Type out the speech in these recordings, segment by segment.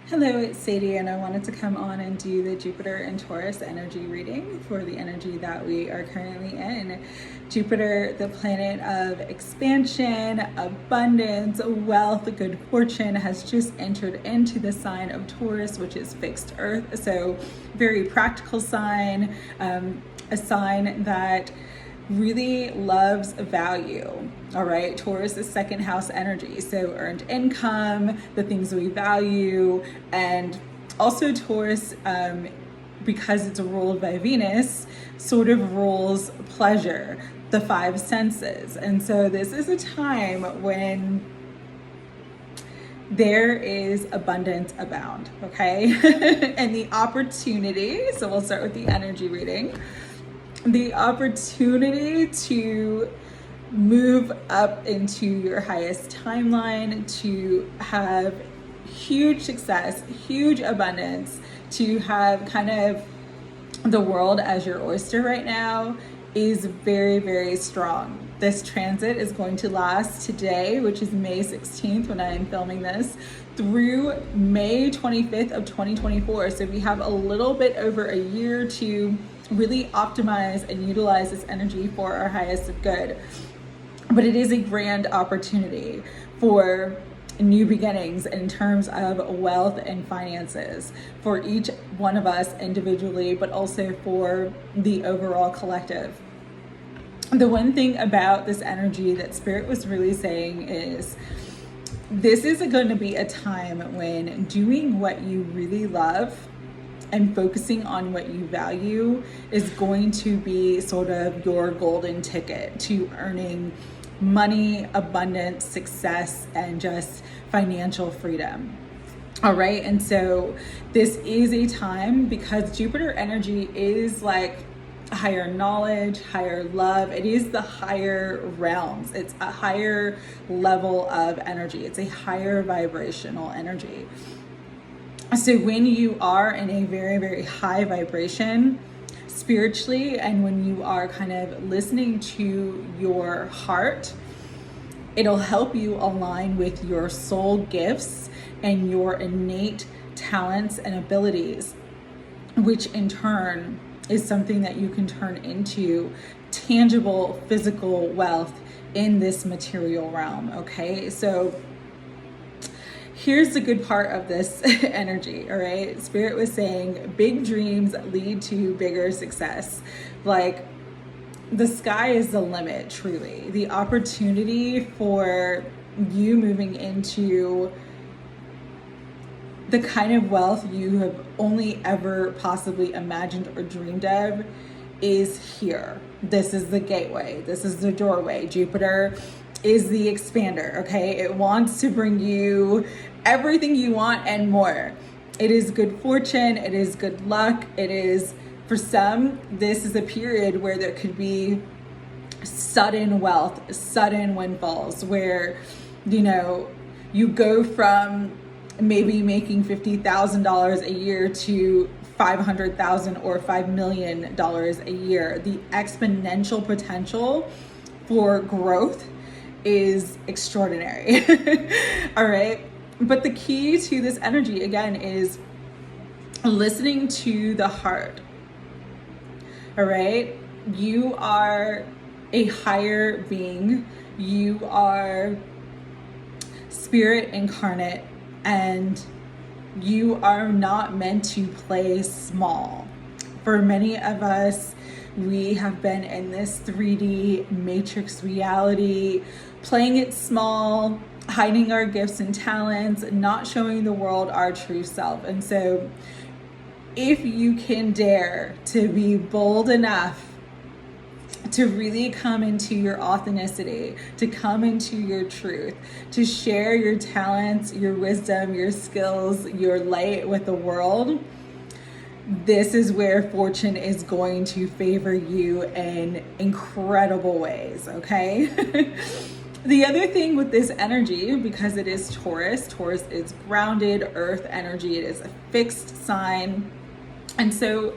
Hello, it's Sadie, and I wanted to come on and do the Jupiter and Taurus energy reading for the energy that we are currently in. Jupiter, the planet of expansion, abundance, wealth, good fortune, has just entered into the sign of Taurus, which is fixed earth. So very practical sign, a sign that really loves value. All right, Taurus is second house energy, so earned income, the things we value, and also Taurus, because it's ruled by Venus, sort of rules pleasure, the five senses. And so this is a time when there is abundance abound, okay? And the opportunity, so we'll start with the energy reading. The opportunity to move up into your highest timeline, to have huge success, huge abundance, to have kind of the world as your oyster right now is very, very strong. This transit is going to last today, which is May 16th when I am filming this, through May 25th of 2024. So we have a little bit over a year to really optimize and utilize this energy for our highest good. But it is a grand opportunity for new beginnings in terms of wealth and finances for each one of us individually, but also for the overall collective. The one thing about this energy that Spirit was really saying is this is going to be a time when doing what you really love and focusing on what you value is going to be sort of your golden ticket to earning money, abundance, success, and just financial freedom. All right. And so this is a time, because Jupiter energy is like higher knowledge, higher love. It is the higher realms. It's a higher level of energy. It's a higher vibrational energy. So when you are in a very, very high vibration spiritually, and when you are kind of listening to your heart, it'll help you align with your soul gifts and your innate talents and abilities, which in turn is something that you can turn into tangible physical wealth in this material realm. Okay, so here's the good part of this energy, all right? Spirit was saying big dreams lead to bigger success. Like the sky is the limit, truly. The opportunity for you moving into the kind of wealth you have only ever possibly imagined or dreamed of is here. This is the gateway. This is the doorway. Jupiter is the expander, okay? It wants to bring you everything you want and more. It is good fortune. It is good luck. It is, for some, this is a period where there could be sudden wealth, sudden windfalls, where, you know, you go from maybe making $50,000 a year to $500,000 or $5 million a year. The exponential potential for growth is extraordinary. All right. But the key to this energy, again, is listening to the heart. All right. You are a higher being. You are spirit incarnate, and you are not meant to play small. For many of us, we have been in this 3D matrix reality, playing it small, hiding our gifts and talents, not showing the world our true self. And so if you can dare to be bold enough to really come into your authenticity, to come into your truth, to share your talents, your wisdom, your skills, your light with the world, this is where fortune is going to favor you in incredible ways, okay? The other thing with this energy, because it is Taurus, Taurus is grounded earth energy, it is a fixed sign. And so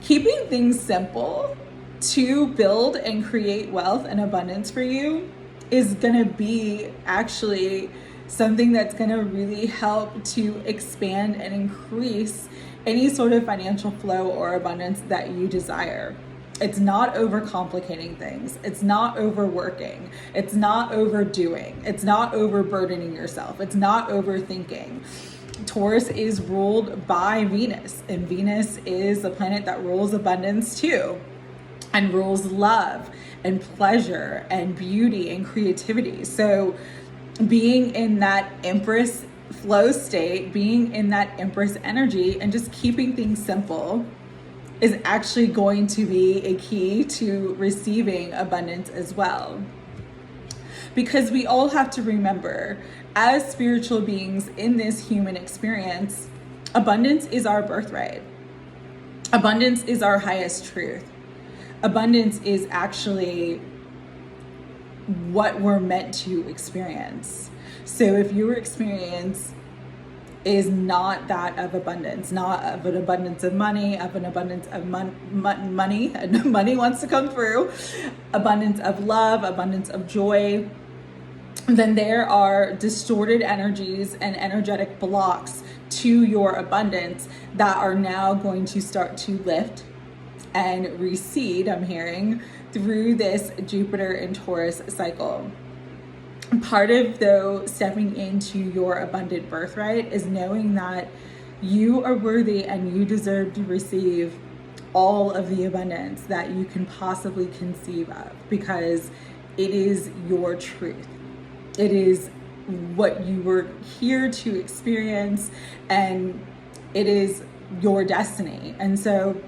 keeping things simple to build and create wealth and abundance for you is gonna be actually something that's going to really help to expand and increase any sort of financial flow or abundance that you desire. It's not overcomplicating things. It's not overworking. It's not overdoing. It's not overburdening yourself. It's not overthinking. Taurus is ruled by Venus, and Venus is the planet that rules abundance too, and rules love and pleasure and beauty and creativity. So being in that Empress flow state, being in that Empress energy, and just keeping things simple is actually going to be a key to receiving abundance as well. Because we all have to remember, as spiritual beings in this human experience, abundance is our birthright. Abundance is our highest truth. Abundance is actually what we're meant to experience. So if your experience is not that of abundance, not of an abundance of money, of an abundance of money, and money wants to come through, abundance of love, abundance of joy, then there are distorted energies and energetic blocks to your abundance that are now going to start to lift and recede, I'm hearing, through this Jupiter and Taurus cycle. Part of, though, stepping into your abundant birthright is knowing that you are worthy and you deserve to receive all of the abundance that you can possibly conceive of, because it is your truth. It is what you were here to experience, and it is your destiny. And so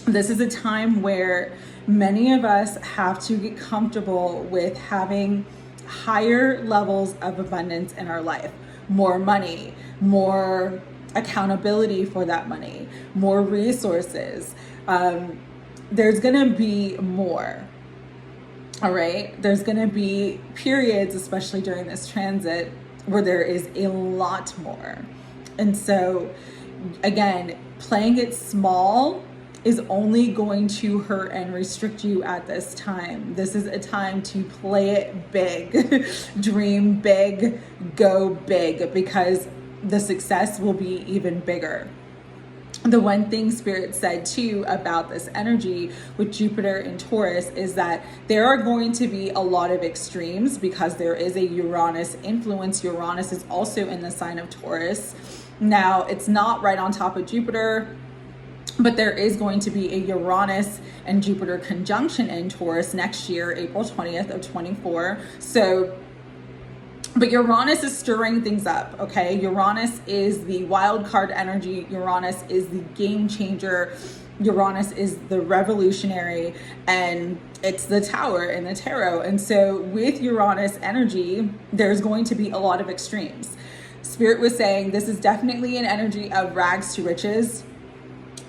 this is a time where many of us have to get comfortable with having higher levels of abundance in our life. More money, more accountability for that money, more resources. There's gonna be more. All right, there's gonna be periods, especially during this transit, where there is a lot more. And so again, playing it small is only going to hurt and restrict you at this time. This is a time to play it big, dream big, go big, because the success will be even bigger. The one thing Spirit said too about this energy with Jupiter and Taurus is that there are going to be a lot of extremes, because there is a Uranus influence. Uranus is also in the sign of Taurus. Now, it's not right on top of Jupiter, but there is going to be a Uranus and Jupiter conjunction in Taurus next year, April 20th of 24. So, but Uranus is stirring things up, okay? Uranus is the wild card energy. Uranus is the game changer. Uranus is the revolutionary, and it's the Tower in the tarot. And so with Uranus energy, there's going to be a lot of extremes. Spirit was saying this is definitely an energy of rags to riches,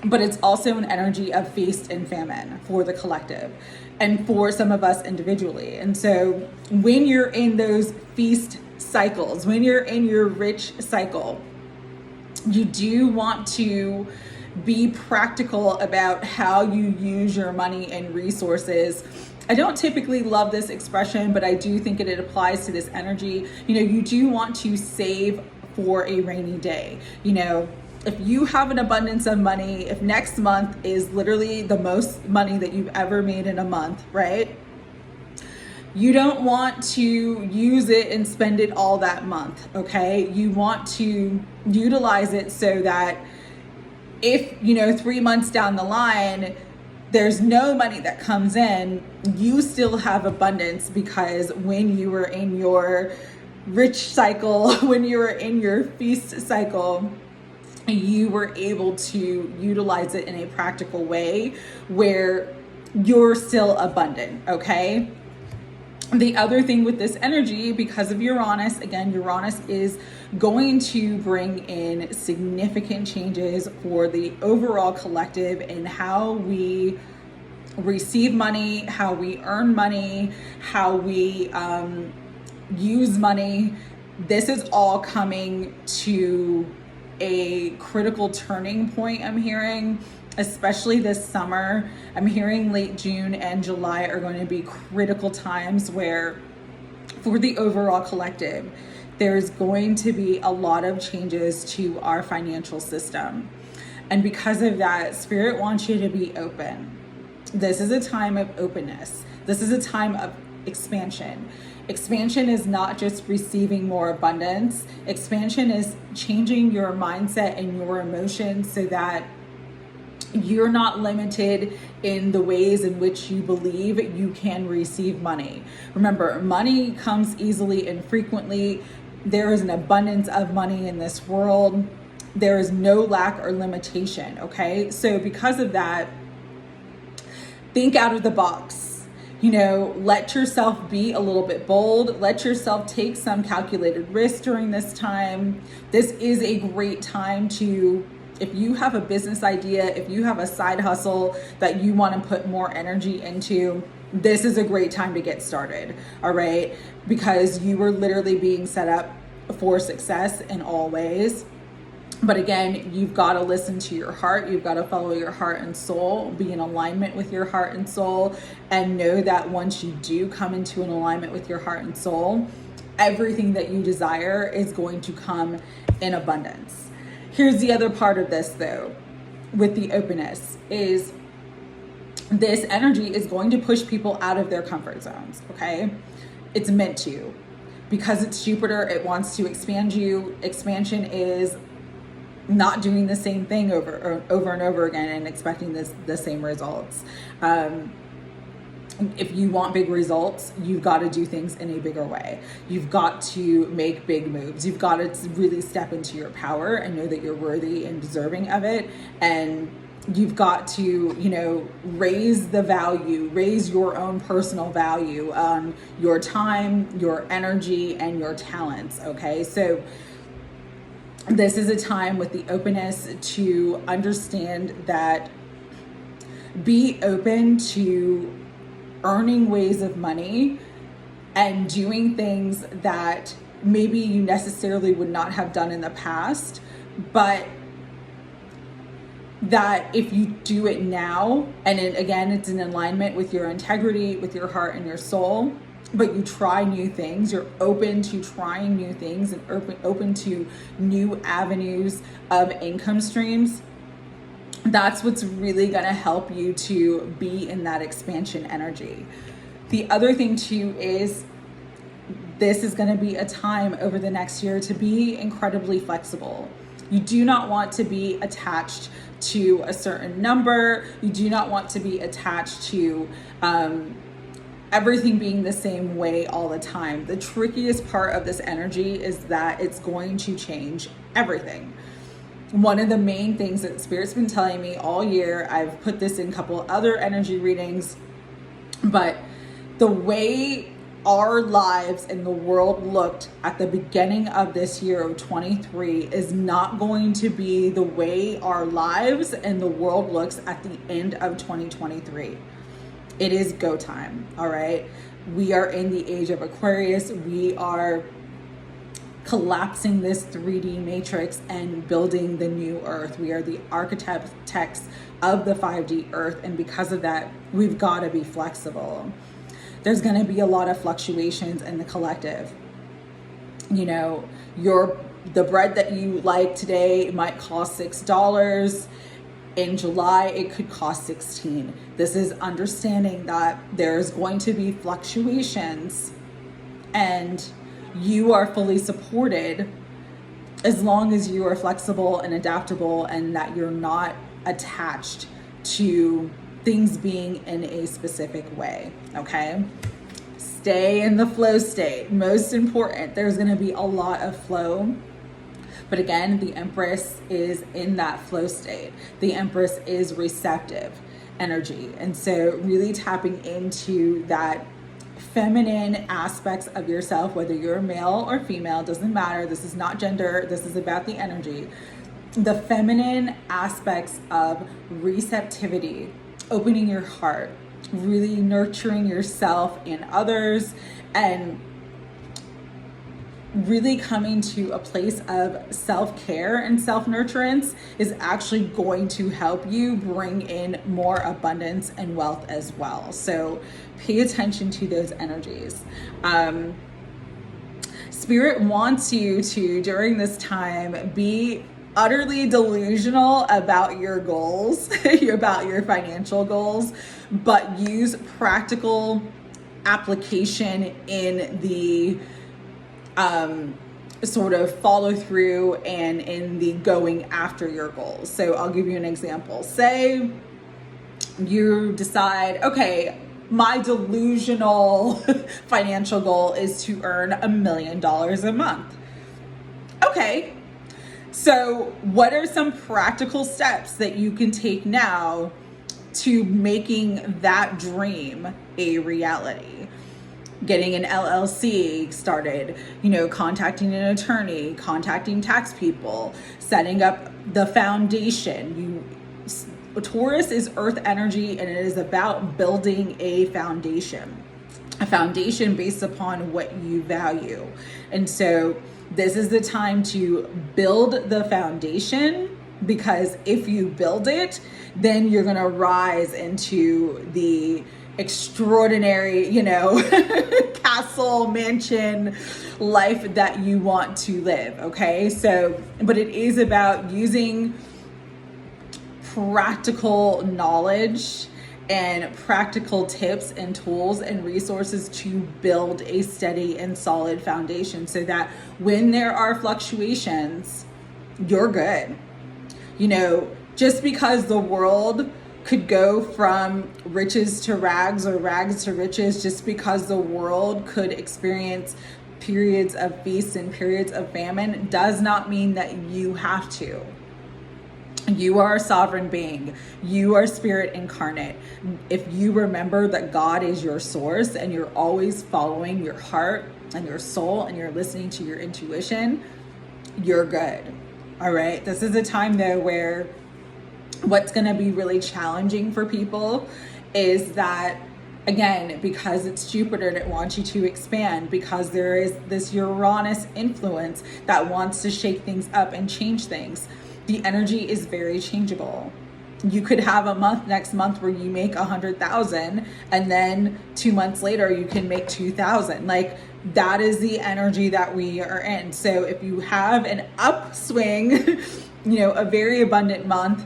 but it's also an energy of feast and famine for the collective and for some of us individually. And so when you're in those feast cycles, when you're in your rich cycle, you do want to be practical about how you use your money and resources. I don't typically love this expression, but I do think it applies to this energy. You know, you do want to save for a rainy day. You know, if you have an abundance of money, if next month is literally the most money that you've ever made in a month, right? You don't want to use it and spend it all that month, okay? You want to utilize it so that if, 3 months down the line, there's no money that comes in, you still have abundance, because when you were in your rich cycle, when you were in your feast cycle, you were able to utilize it in a practical way where you're still abundant, okay? The other thing with this energy, because of Uranus, again, Uranus is going to bring in significant changes for the overall collective in how we receive money, how we earn money, how we use money. This is all coming to a critical turning point, I'm hearing, especially this summer. I'm hearing late June and July are going to be critical times where, for the overall collective, there's going to be a lot of changes to our financial system. And because of that, Spirit wants you to be open. This is a time of openness. This is a time of expansion. Expansion is not just receiving more abundance. Expansion is changing your mindset and your emotions so that you're not limited in the ways in which you believe you can receive money. Remember, money comes easily and frequently. There is an abundance of money in this world. There is no lack or limitation, okay? So because of that, think out of the box. You know, let yourself be a little bit bold. Let yourself take some calculated risk during this time. This is a great time to, if you have a business idea, if you have a side hustle that you want to put more energy into, this is a great time to get started, all right? Because you were literally being set up for success in all ways. But again, you've got to listen to your heart. You've got to follow your heart and soul, be in alignment with your heart and soul, and know that once you do come into an alignment with your heart and soul, everything that you desire is going to come in abundance. Here's the other part of this though, with the openness, is this energy is going to push people out of their comfort zones, okay? It's meant to. Because it's Jupiter, it wants to expand you. Expansion is not doing the same thing over and over again and expecting the same results. If you want big results, you've got to do things in a bigger way. You've got to make big moves. You've got to really step into your power and know that you're worthy and deserving of it. And you've got to, you know, raise the value, raise your own personal value on your time, your energy, and your talents, okay? So this is a time with the openness to understand that, be open to earning ways of money and doing things that maybe you necessarily would not have done in the past, but that if you do it now, and again, it's in alignment with your integrity, with your heart and your soul, but you try new things, you're open to trying new things and open to new avenues of income streams, that's what's really going to help you to be in that expansion energy. The other thing too is this is going to be a time over the next year to be incredibly flexible. You do not want to be attached to a certain number. You do not want to be attached to everything being the same way all the time. The trickiest part of this energy is that it's going to change everything. One of the main things that Spirit's been telling me all year, I've put this in a couple other energy readings, but the way our lives in the world looked at the beginning of this year of 23 is not going to be the way our lives and the world looks at the end of 2023. It is go time, all right? We are in the age of Aquarius. We are collapsing this 3D matrix and building the new earth. We are the architects of the 5D earth, and because of that, we've got to be flexible. There's going to be a lot of fluctuations in the collective. You know, the bread that you like today might cost $6. In July, it could cost $16. This is understanding that there's going to be fluctuations, and you are fully supported as long as you are flexible and adaptable, and that you're not attached to things being in a specific way, okay? Stay in the flow state. Most important, there's going to be a lot of flow. But again, the Empress is in that flow state. The Empress is receptive energy. And so really tapping into that feminine aspects of yourself, whether you're male or female, doesn't matter. This is not gender. This is about the energy. The feminine aspects of receptivity, opening your heart, really nurturing yourself and others, and really coming to a place of self-care and self-nurturance is actually going to help you bring in more abundance and wealth as well. So pay attention to those energies. Spirit wants you to, during this time, be utterly delusional about your goals, about your financial goals, but use practical application in the sort of follow through and in the going after your goals. So I'll give you an example. Say you decide, okay, my delusional financial goal is to earn $1 million a month. Okay, so what are some practical steps that you can take now to making that dream a reality? Getting an LLC started, contacting an attorney, contacting tax people, setting up the foundation. Taurus is earth energy, and it is about building a foundation based upon what you value. And so this is the time to build the foundation, because if you build it, then you're going to rise into the extraordinary, castle, mansion life that you want to live. Okay. So, but it is about using practical knowledge and practical tips and tools and resources to build a steady and solid foundation, so that when there are fluctuations, you're good. Just because the world could go from riches to rags or rags to riches, just because the world could experience periods of feast and periods of famine, does not mean that you have to. You are a sovereign being. You are spirit incarnate. If you remember that God is your source and you're always following your heart and your soul and you're listening to your intuition, you're good. All right. This is a time though where what's going to be really challenging for people is that, again, because it's Jupiter and it wants you to expand, because there is this Uranus influence that wants to shake things up and change things. The energy is very changeable. You could have a month next month where you make 100,000, and then 2 months later you can make 2,000. Like, that is the energy that we are in. So if you have an upswing, a very abundant month,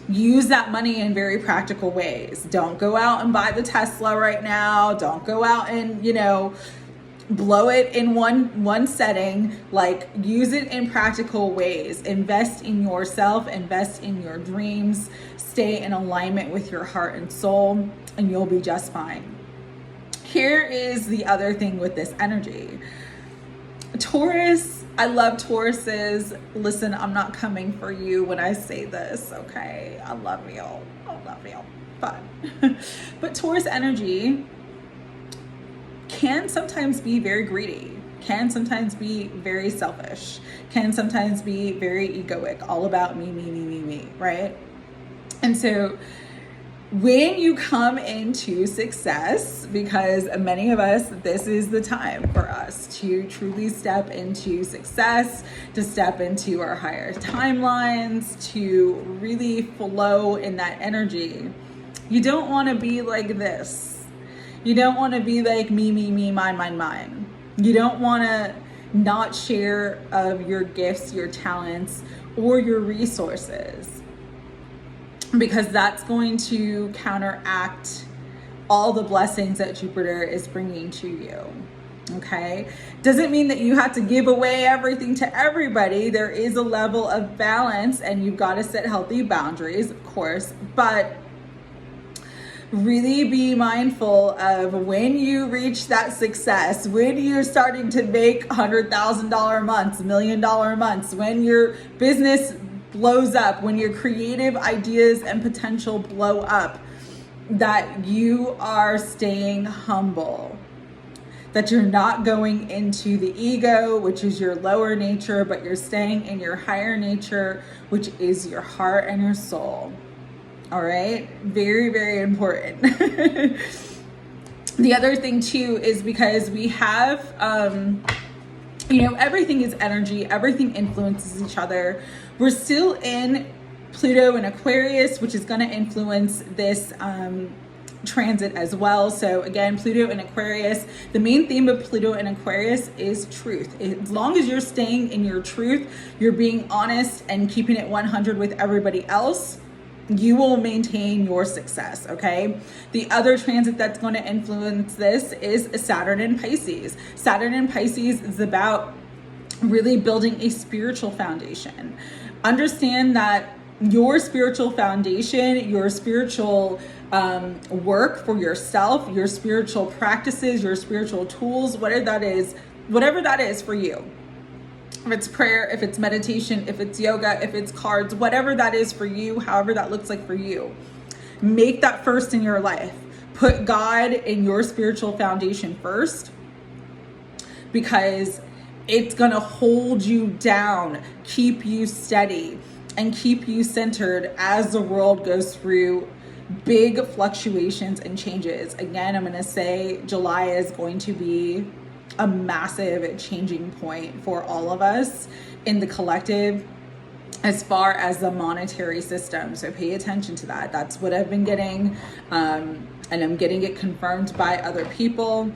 use that money in very practical ways. Don't go out and buy the Tesla right now. Don't go out and, blow it in one setting. Like, use it in practical ways. Invest in yourself, invest in your dreams, stay in alignment with your heart and soul, and you'll be just fine. Here is the other thing with this energy. Taurus, I love Tauruses. Listen, I'm not coming for you when I say this, okay? I love you. But Taurus energy can sometimes be very greedy, can sometimes be very selfish, can sometimes be very egoic, all about me, right? And so when you come into success, because many of us, this is the time for us to truly step into success, to step into our higher timelines, to really flow in that energy. You don't want to be like this. You don't want to be like me, mine. You don't want to not share of your gifts, your talents, or your resources, because that's going to counteract all the blessings that Jupiter is bringing to you. Okay? Doesn't mean that you have to give away everything to everybody. There is a level of balance, and you've got to set healthy boundaries, of course, but really be mindful of when you reach that success, when you're starting to make $100,000 months, $1 million months, when your business blows up, when your creative ideas and potential blow up, that you are staying humble, that you're not going into the ego, which is your lower nature, but you're staying in your higher nature, which is your heart and your soul. All right. Very, very important. The other thing too is because we have, everything is energy. Everything influences each other. We're still in Pluto and Aquarius, which is going to influence this transit as well. So again, Pluto in Aquarius, the main theme of Pluto in Aquarius is truth. As long as you're staying in your truth, you're being honest and keeping it 100 with everybody else, you will maintain your success, okay? The other transit that's going to influence this is Saturn in Pisces. Saturn in Pisces is about really building a spiritual foundation. Understand that your spiritual foundation, your spiritual work for yourself, your spiritual practices, your spiritual tools, whatever that is for you. If it's prayer, if it's meditation, if it's yoga, if it's cards, whatever that is for you, however that looks like for you, make that first in your life. Put God in your spiritual foundation first, because it's going to hold you down, keep you steady, and keep you centered as the world goes through big fluctuations and changes. Again, I'm going to say July is going to be a massive changing point for all of us in the collective as far as the monetary system. So pay attention to that. That's what I've been getting, and I'm getting it confirmed by other people.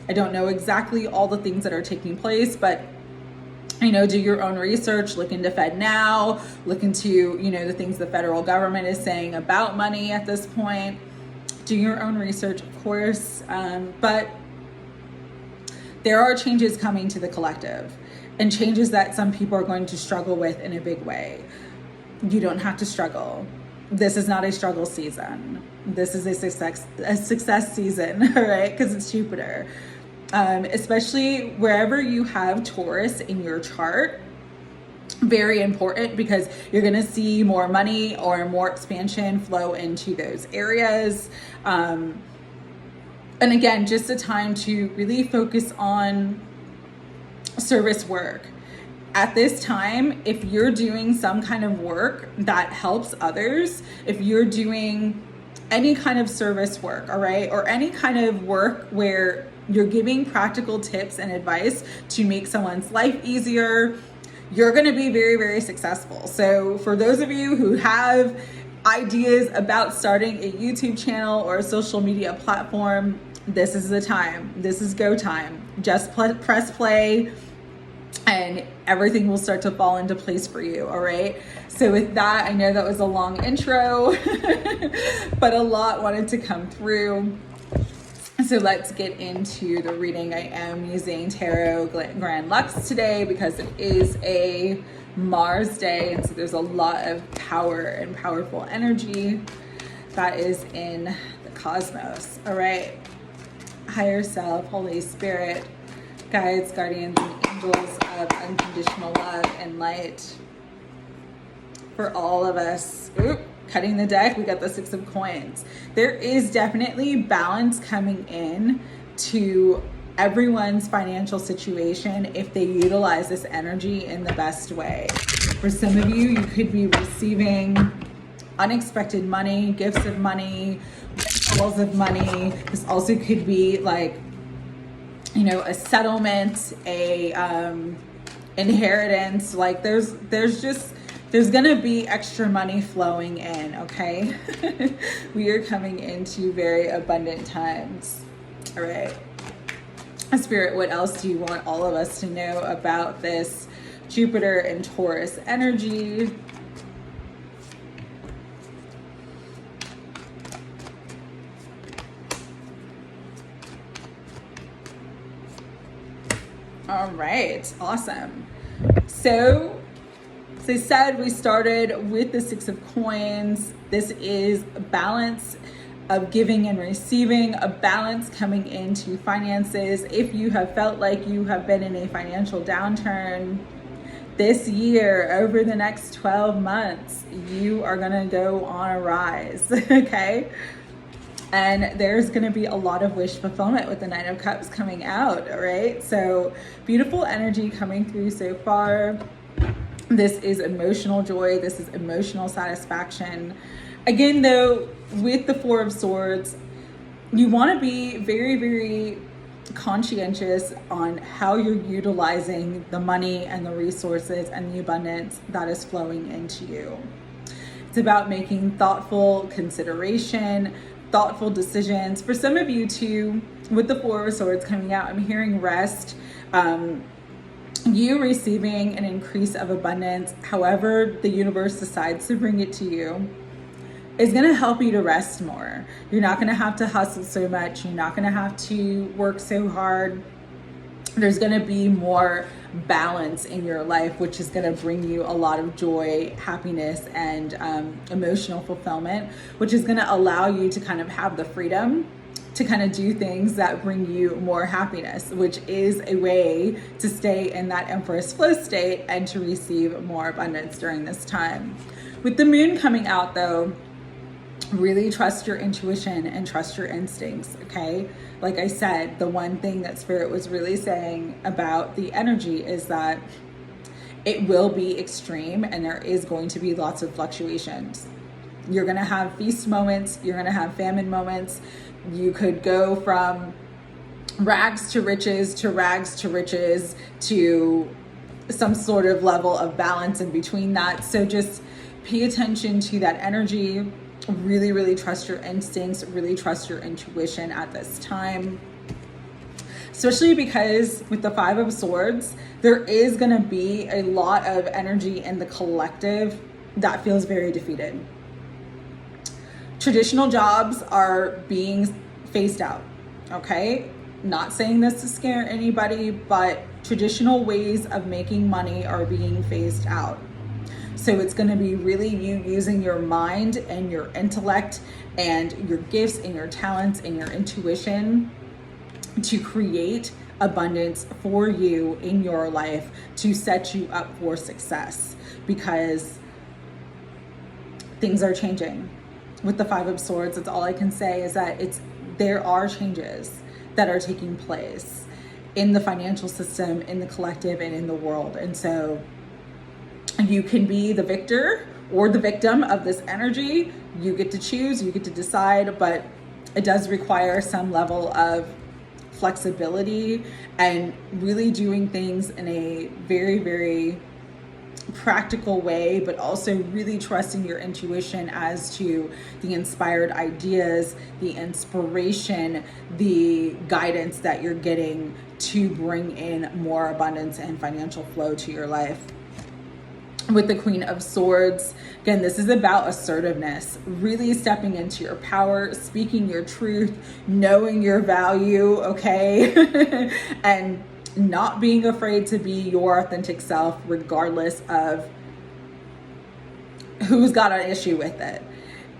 I don't know exactly all the things that are taking place, but do your own research, look into FedNow, look into, the things the federal government is saying about money at this point. Do your own research, of course, but there are changes coming to the collective, and changes that some people are going to struggle with in a big way. You don't have to struggle. This is not a struggle season. This is a success season, all right? Because it's Jupiter. Especially wherever you have Taurus in your chart, very important, because you're going to see more money or more expansion flow into those areas. And again, just a time to really focus on service work. At this time, if you're doing some kind of work that helps others, if you're doing any kind of service work, all right, or any kind of work where you're giving practical tips and advice to make someone's life easier, you're going to be very, very successful. So for those of you who have ideas about starting a YouTube channel or a social media platform, this is the time. This is go time. Just press play and everything will start to fall into place for you, all right? So with that, I know that was a long intro, but a lot wanted to come through. So let's get into the reading. I am using Tarot Grand Luxe today because it is a Mars day, and so there's a lot of power and powerful energy that is in the cosmos. All right, higher self, Holy Spirit, guides, guardians, and angels of unconditional love and light for all of us. Oop. Cutting the deck, we got the Six of Coins. There is definitely balance coming in to everyone's financial situation if they utilize this energy in the best way. For some of you, you could be receiving unexpected money, gifts of money, calls of money. This also could be like, a settlement, a inheritance. Like there's going to be extra money flowing in, okay? We are coming into very abundant times. All right. Spirit, what else do you want all of us to know about this Jupiter and Taurus energy? All right, awesome. So, as I said, we started with the Six of Coins. This is a balance of giving and receiving, a balance coming into finances. If you have felt like you have been in a financial downturn this year, over the next 12 months, you are gonna go on a rise, okay? And there's going to be a lot of wish fulfillment with the Nine of Cups coming out, all right? So beautiful energy coming through so far. This is emotional joy. This is emotional satisfaction. Again, though, with the Four of Swords, you want to be very, very conscientious on how you're utilizing the money and the resources and the abundance that is flowing into you. It's about making thoughtful consideration, thoughtful decisions. For some of you too, with the Four of Swords coming out, I'm hearing rest, you receiving an increase of abundance, however the universe decides to bring it to you, is going to help you to rest more. You're not going to have to hustle so much. You're not going to have to work so hard. There's going to be more balance in your life, which is going to bring you a lot of joy, happiness, and emotional fulfillment, which is going to allow you to kind of have the freedom to kind of do things that bring you more happiness, which is a way to stay in that Empress flow state and to receive more abundance during this time. With the moon coming out though, really trust your intuition and trust your instincts, okay? Like I said, the one thing that Spirit was really saying about the energy is that it will be extreme and there is going to be lots of fluctuations. You're going to have feast moments, you're going to have famine moments. You could go from rags to riches to rags to riches to some sort of level of balance in between that. So just pay attention to that energy. Really, really trust your instincts, really trust your intuition at this time. Especially because with the Five of Swords, there is going to be a lot of energy in the collective that feels very defeated. Traditional jobs are being phased out, okay? Not saying this to scare anybody, but traditional ways of making money are being phased out. So it's going to be really you using your mind and your intellect and your gifts and your talents and your intuition to create abundance for you in your life to set you up for success, because things are changing. With the Five of Swords, that's all I can say is that there are changes that are taking place in the financial system, in the collective, and in the world. And so you can be the victor or the victim of this energy. You get to choose, you get to decide, but it does require some level of flexibility and really doing things in a very, very practical way, but also really trusting your intuition as to the inspired ideas, the inspiration, the guidance that you're getting to bring in more abundance and financial flow to your life. With the Queen of Swords, again, this is about assertiveness, really stepping into your power, speaking your truth, knowing your value, okay? And not being afraid to be your authentic self, regardless of who's got an issue with it.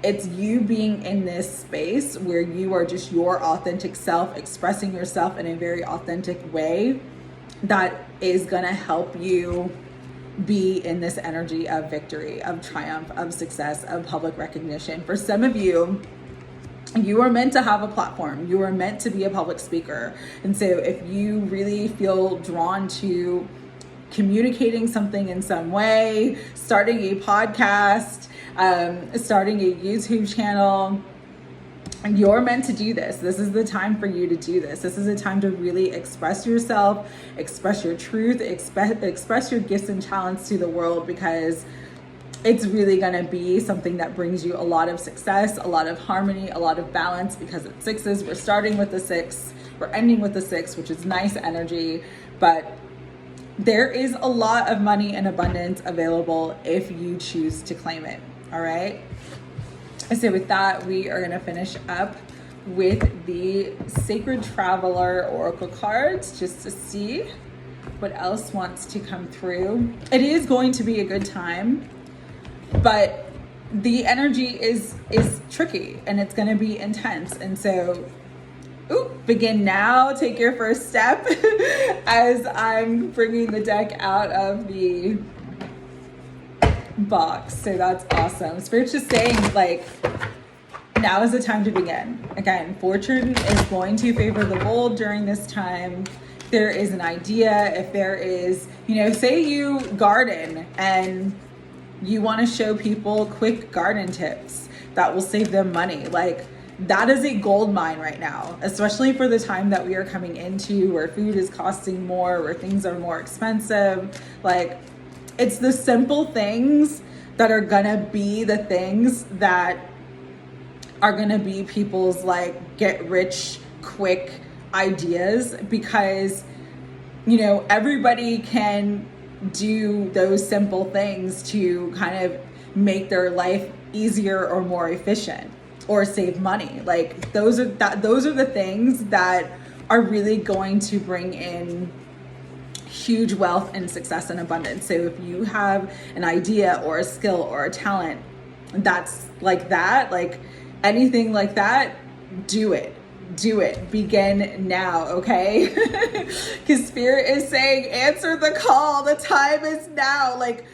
It's you being in this space where you are just your authentic self, expressing yourself in a very authentic way that is gonna help you be in this energy of victory, of triumph, of success, of public recognition. For some of you, you are meant to have a platform. You are meant to be a public speaker. And so if you really feel drawn to communicating something in some way, starting a podcast, starting a YouTube channel, you're meant to do this. This is the time for you to do this. This is a time to really express yourself, express your truth, express your gifts and talents to the world, because it's really going to be something that brings you a lot of success, a lot of harmony, a lot of balance, because it's sixes. We're starting with the six, we're ending with the six, which is nice energy, but there is a lot of money and abundance available if you choose to claim it. All right. So with that, we are going to finish up with the Sacred Traveler Oracle cards just to see what else wants to come through. It is going to be a good time, but the energy is tricky and it's going to be intense. And so begin now, take your first step as I'm bringing the deck out of the box. So that's awesome. Spirit's just saying, like, now is the time to begin. Again, fortune is going to favor the bold during this time. If there is an idea, if there is, say you garden and you want to show people quick garden tips that will save them money, like, that is a gold mine right now, especially for the time that we are coming into, where food is costing more, where things are more expensive. Like, it's the simple things that are gonna be the things that are going to be people's like get rich quick ideas, because you know, everybody can do those simple things to kind of make their life easier or more efficient or save money. Like those are the things that are really going to bring in huge wealth and success and abundance. So if you have an idea or a skill or a talent that's like that, like anything like that, do it. Begin now, okay? Because Spirit is saying, answer the call. The time is now. Like,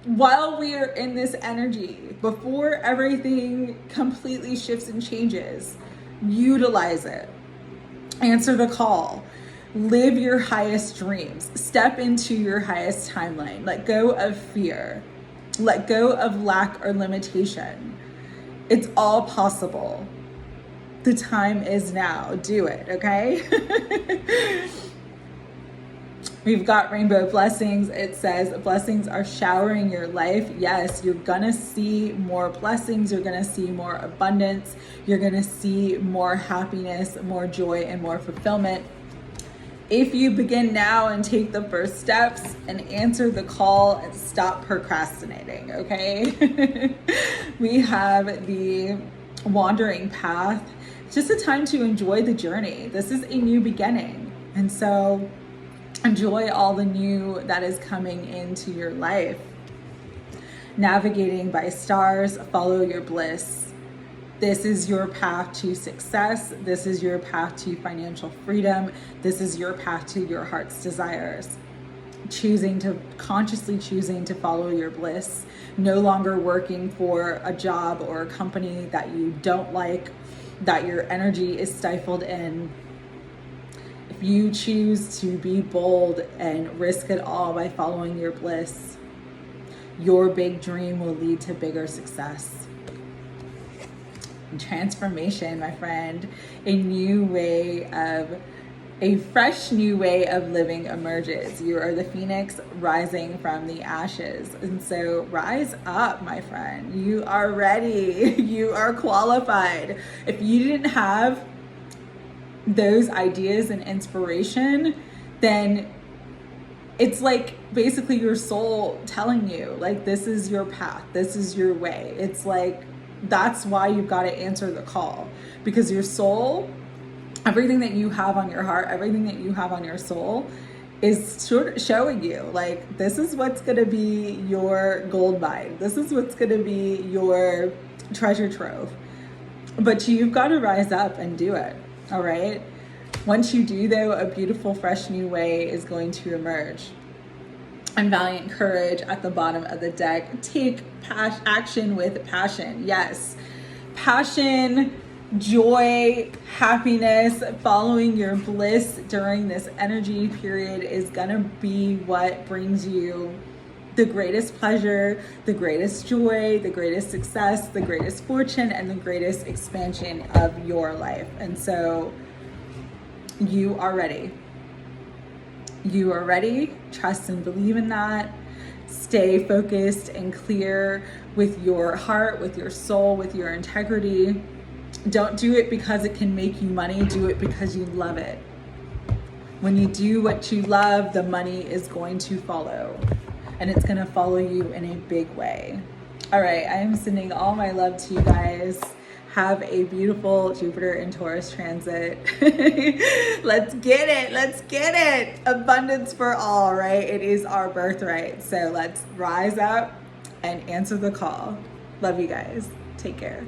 while we are in this energy, before everything completely shifts and changes, utilize it. Answer the call. Live your highest dreams. Step into your highest timeline. Let go of fear. Let go of lack or limitation. It's all possible. The time is now. Do it, okay? We've got rainbow blessings. It says blessings are showering your life. Yes, you're gonna see more blessings. You're gonna see more abundance. You're gonna see more happiness, more joy, and more fulfillment. If you begin now and take the first steps and answer the call and stop procrastinating, okay? We have the wandering path. Just a time to enjoy the journey. This is a new beginning. And so enjoy all the new that is coming into your life. Navigating by stars, follow your bliss. This is your path to success. This is your path to financial freedom. This is your path to your heart's desires. Consciously choosing to follow your bliss. No longer working for a job or a company that you don't like, that your energy is stifled in. If you choose to be bold and risk it all by following your bliss, your big dream will lead to bigger success. Transformation, my friend. A fresh new way of living emerges. You are the phoenix rising from the ashes. And so rise up, my friend. You are ready. You are qualified. If you didn't have those ideas and inspiration, then it's like basically your soul telling you, like, this is your path. This is your way. It's like, that's why you've got to answer the call, because your soul, everything that you have on your heart, everything that you have on your soul is showing you, like, this is what's going to be your gold mine. This is what's going to be your treasure trove. But you've got to rise up and do it. All right. Once you do, though, a beautiful, fresh new way is going to emerge. And valiant courage at the bottom of the deck. Take action with passion. Yes. Passion, joy, happiness, following your bliss during this energy period is gonna be what brings you the greatest pleasure, the greatest joy, the greatest success, the greatest fortune, and the greatest expansion of your life. And so you are ready. You are ready. Trust and believe in that. Stay focused and clear with your heart, with your soul, with your integrity. Don't do it because it can make you money. Do it because you love it. When you do what you love, the money is going to follow. And it's going to follow you in a big way. All right, I am sending all my love to you guys. Have a beautiful Jupiter and Taurus transit. Let's get it. Let's get it. Abundance for all, right? It is our birthright. So let's rise up and answer the call. Love you guys. Take care.